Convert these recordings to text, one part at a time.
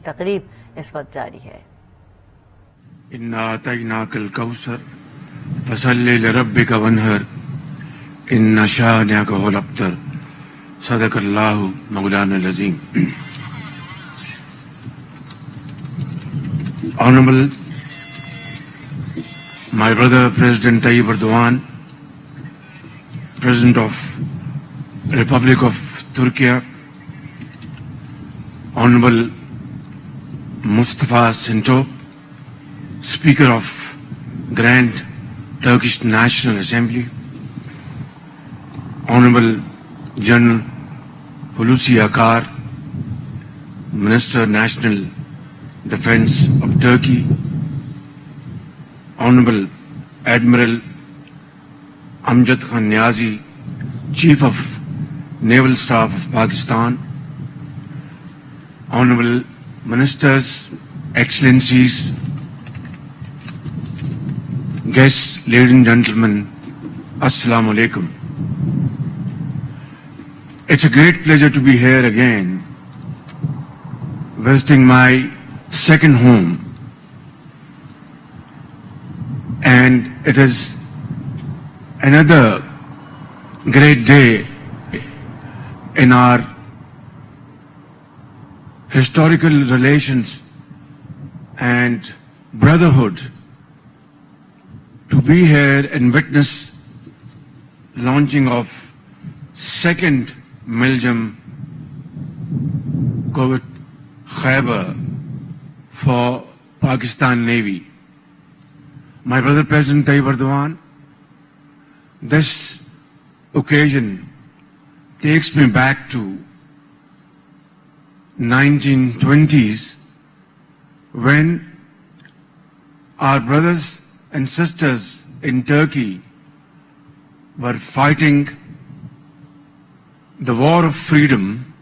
तकरीब इस वक्त जारी है। इन्ना अतैनाकल कौसर फसल्लि लिरब्बिका वन्हर इन्ना शानिअका हुवल अब्तर सदकल्लाहु मौलाना अज़ीम। Honorable my brother President Tayyip Erdogan, President of Republic of Turkey, Honorable Mustafa Sentop, Speaker of Grand Turkish National Assembly, Honorable General Hulusi Akar, Minister National Defense of Turkey, Honorable Admiral Amjad Khan Niazi, Chief of Naval Staff of Pakistan, Honorable Ministers, Excellencies, guests, ladies and gentlemen, Assalamu alaikum. It's a great pleasure to be here again, visiting my second home, and it is another great day in our historical relations and brotherhood to be here and witness launching of second Miljam Kovet Khyber for Pakistan Navy. My brother President Tayyip Erdogan, this occasion takes me back to 1920s when our brothers and sisters in Turkey were fighting the war of freedom,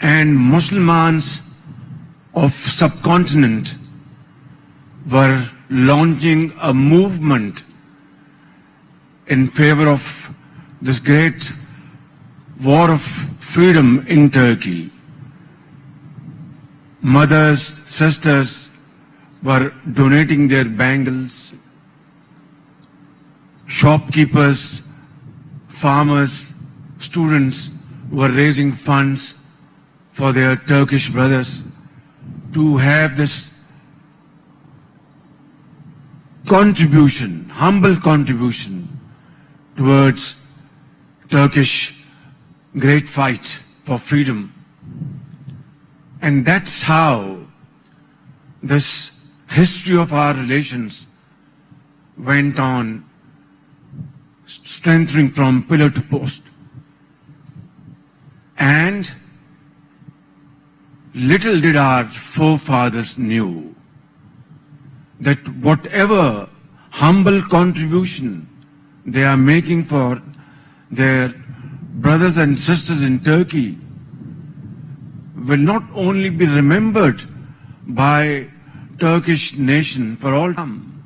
and Muslims of subcontinent were launching a movement in favor of this great war of freedom in Turkey. Mothers, sisters were donating their bangles. Shopkeepers, farmers, students were raising funds for their Turkish brothers to have this contribution, humble contribution towards Turkish great fight for freedom. And that's how this history of our relations went on, strengthening from pillar to post. And little did our forefathers knew that whatever humble contribution they are making for their brothers and sisters in Turkey will not only be remembered by Turkish nation for all time,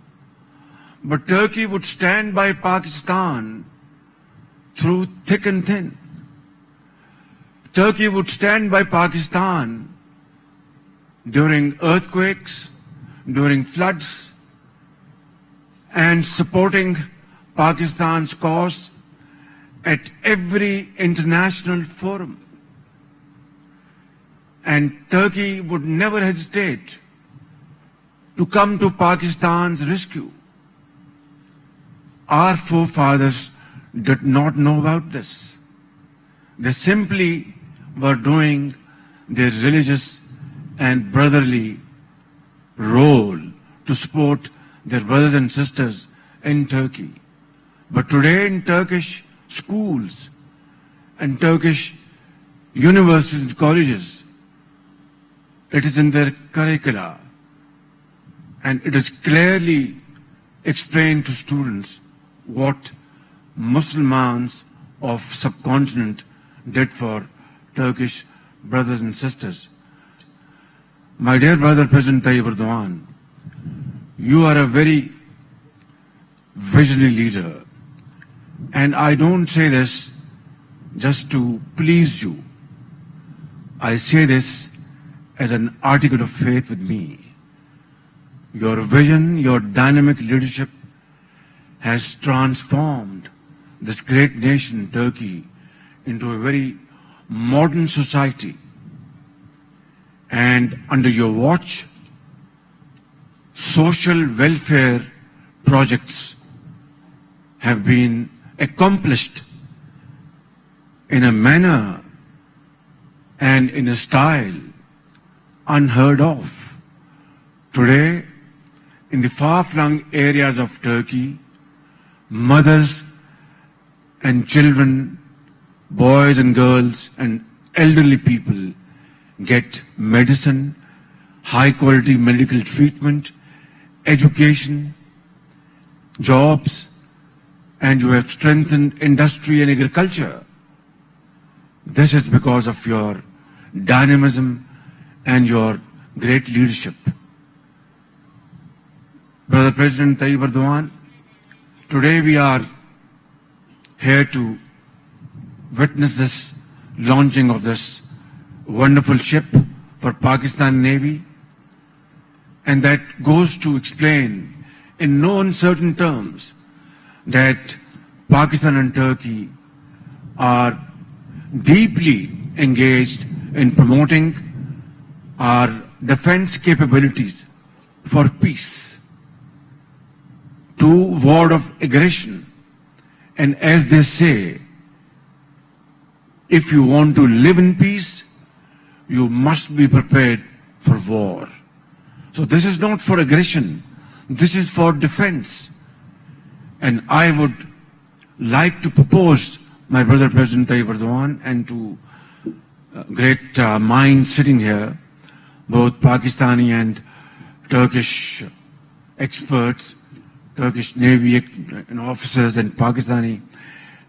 but Turkey would stand by Pakistan through thick and thin. Turkey would stand by Pakistan during earthquakes, during floods, and supporting Pakistan's cause at every international forum. And Turkey would never hesitate to come to Pakistan's rescue. Our forefathers did not know about this. They simply were doing their religious and brotherly role to support their brothers and sisters in Turkey. But today in Turkish schools and Turkish universities and colleges, it is in their curricula, and it is clearly explained to students what Muslims of subcontinent did for Turkish brothers and sisters. My dear brother President Tayyip Erdogan, you are a very visionary leader, and I don't say this just to please you. I say this as an article of faith with me. Your vision, your dynamic leadership has transformed this great nation, Turkey, into a very modern society. And under your watch, social welfare projects have been accomplished in a manner and in a style unheard of. Today, in the far-flung areas of Turkey, mothers and children, boys and girls and elderly people get medicine, high-quality medical treatment, education, jobs, and you have strengthened industry and agriculture. This is because of your dynamism and your great leadership. Brother President Tayyip Erdogan, today we are here to witness this launching of this wonderful ship for Pakistan Navy, and that goes to explain in no uncertain terms that Pakistan and Turkey are deeply engaged in promoting our defense capabilities for peace, to ward off aggression. And as they say, if you want to live in peace, you must be prepared for war. So this is not for aggression, this is for defense. And I would like to propose my brother President Tayyip Erdogan and to great minds sitting here, both Pakistani and Turkish experts, Turkish Navy officers and Pakistani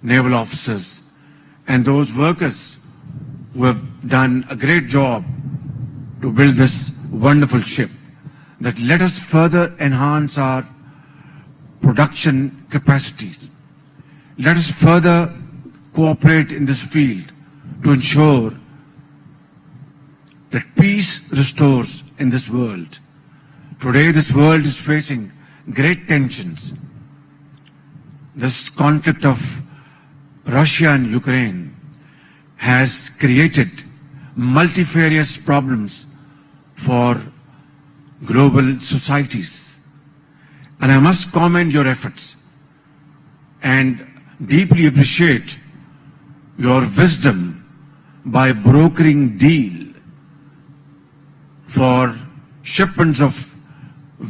naval officers, and those workers who have done a great job to build this wonderful ship, that let us further enhance our production capacities. Let us further cooperate in this field to ensure that peace restores in this world. Today this world is facing great tensions. This conflict of Russia and Ukraine has created multifarious problems for global societies. And I must commend your efforts and deeply appreciate your wisdom by brokering deal for shipments of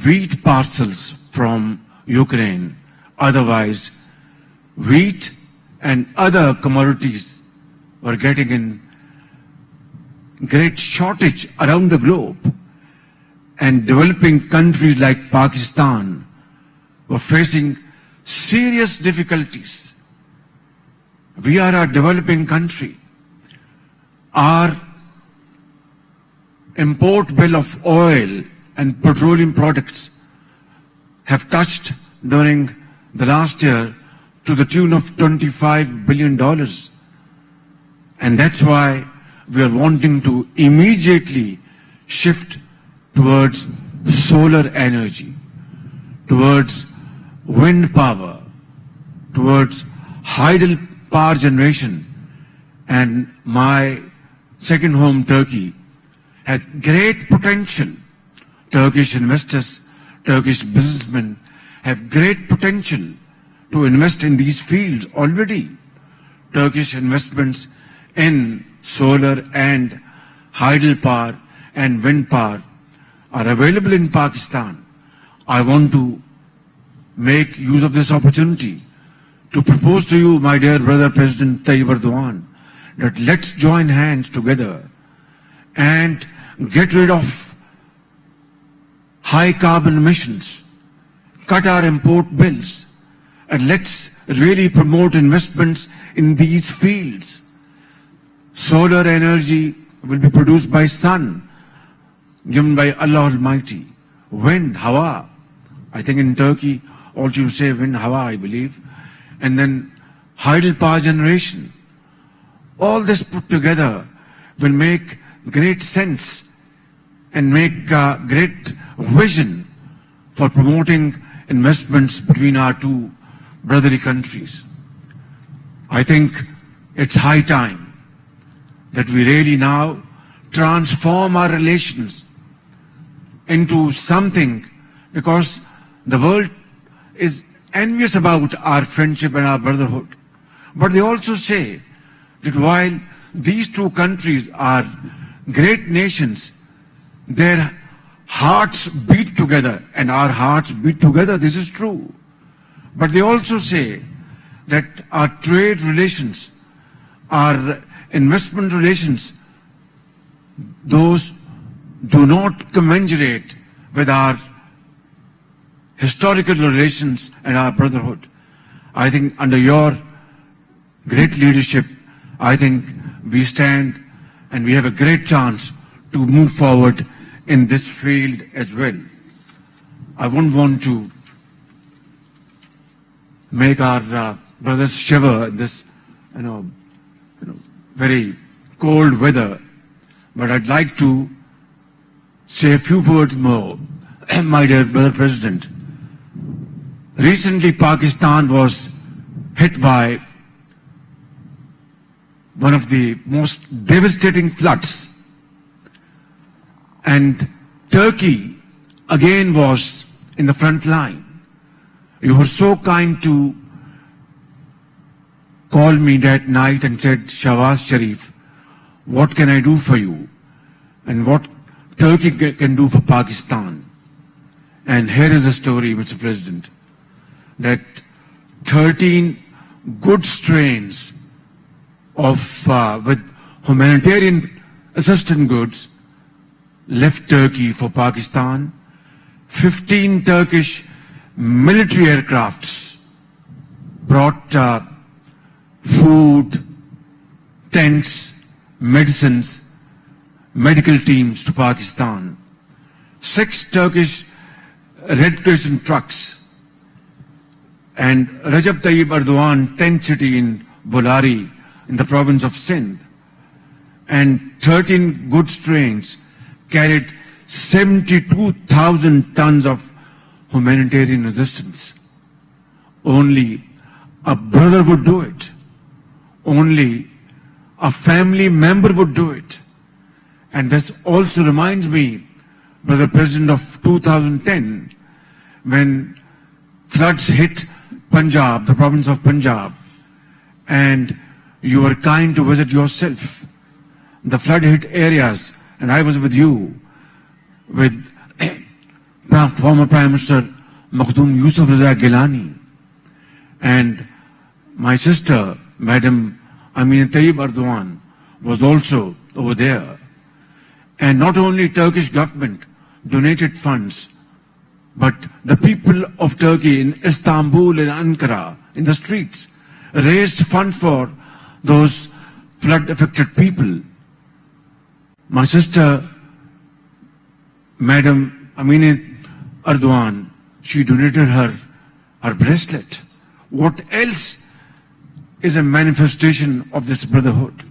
wheat parcels from Ukraine. Otherwise, wheat and other commodities were getting in great shortage around the globe. And developing countries like Pakistan were facing serious difficulties. We are a developing country. Our import bill of oil and petroleum products have touched during the last year to the tune of $25 billion. And that's why we are wanting to immediately shift towards solar energy, towards wind power, towards hydel power generation. And my second home, Turkey, has great potential. Turkish investors, Turkish businessmen have great potential to invest in these fields already. Turkish investments in solar and hydel power and wind power are available in Pakistan. I want to make use of this opportunity to propose to you, my dear brother President Tayyip Erdogan, that let's join hands together and get rid of high carbon emissions, cut our import bills, and let's really promote investments in these fields. Solar energy will be produced by sun, given by Allah Almighty. Wind, hawa. I think in Turkey also you say wind, hawa, I believe. And then hydel power generation. All this put together will make great sense and make a great vision for promoting investments between our two brotherly countries. I think it's high time that we really now transform our relations into something, because the world is envious about our friendship and our brotherhood. But they also say that while these two countries are great nations, their hearts beat together, and our hearts beat together. This is true. But they also say that our trade relations, our investment relations, those do not commensurate with our historical relations and our brotherhood. I think under your great leadership, I think we stand and we have a great chance to move forward in this field as well. I won't want to make our brothers shiver in this, very cold weather, but I'd like to say a few words more. My dear brother President, recently Pakistan was hit by one of the most devastating floods, and Turkey again was in the front line. You were so kind to call me that night and said, Shahbaz Sharif, what can I do for you? And what Turkey can do for Pakistan? And here is a story, Mr. President, that 13 goods trains with humanitarian assistance goods left Turkey for Pakistan. 15 Turkish military aircrafts brought food, tents, medicines, medical teams to Pakistan. 6 Turkish Red Crescent trucks, and Recep Tayyip Erdogan tent city in Bolari in the province of Sindh, and 13 goods trains carried 72,000 tons of humanitarian assistance. Only a brother would do it. Only a family member would do it. And this also reminds me, Brother President, of 2010, when floods hit Punjab, the province of Punjab, and you were kind to visit yourself the flood hit areas, and I was with you, with former Prime Minister Makhdoom Yusuf Raza Gilani, and my sister, Madam Amina Tayyip Erdogan, was also over there. And not only Turkish government donated funds, but the people of Turkey in Istanbul and Ankara, in the streets, raised funds for those flood-affected people. My sister, Madam Amina Erdogan, she donated her bracelet. What else is a manifestation of this brotherhood?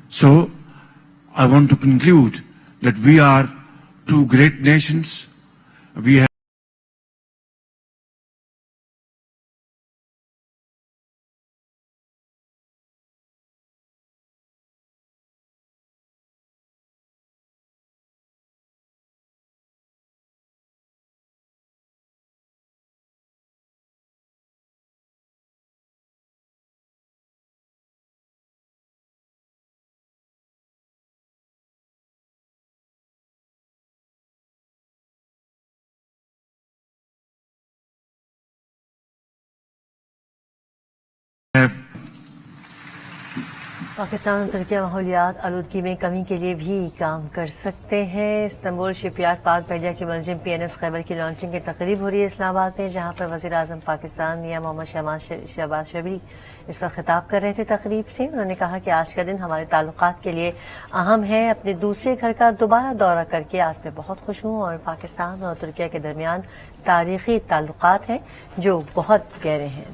So, I want to conclude that we are two great nations. We have Pakistan और तुर्की माहौलियात आलूदगी में कमी के लिए भी काम कर सकते हैं। इस्तांबुल शिपयार्ड पाक पहलिया की मुलजिम PNS खैबर की लॉन्चिंग की तकरीब हो रही है इस्लामाबाद में, जहां पर वज़ीर आज़म पाकिस्तान मियां मोहम्मद शहबाज शरीफ इसका खिताब कर रहे थे। तकरीब से उन्होंने कहा कि आज का दिन हमारे ताल्लुकात के लिए अहम है। अपने दूसरे घर का दोबारा दौरा करके आज मैं बहुत खुश हूँ और पाकिस्तान और तुर्की के दरमियान तारीखी ताल्लुकात हैं जो बहुत गहरे हैं।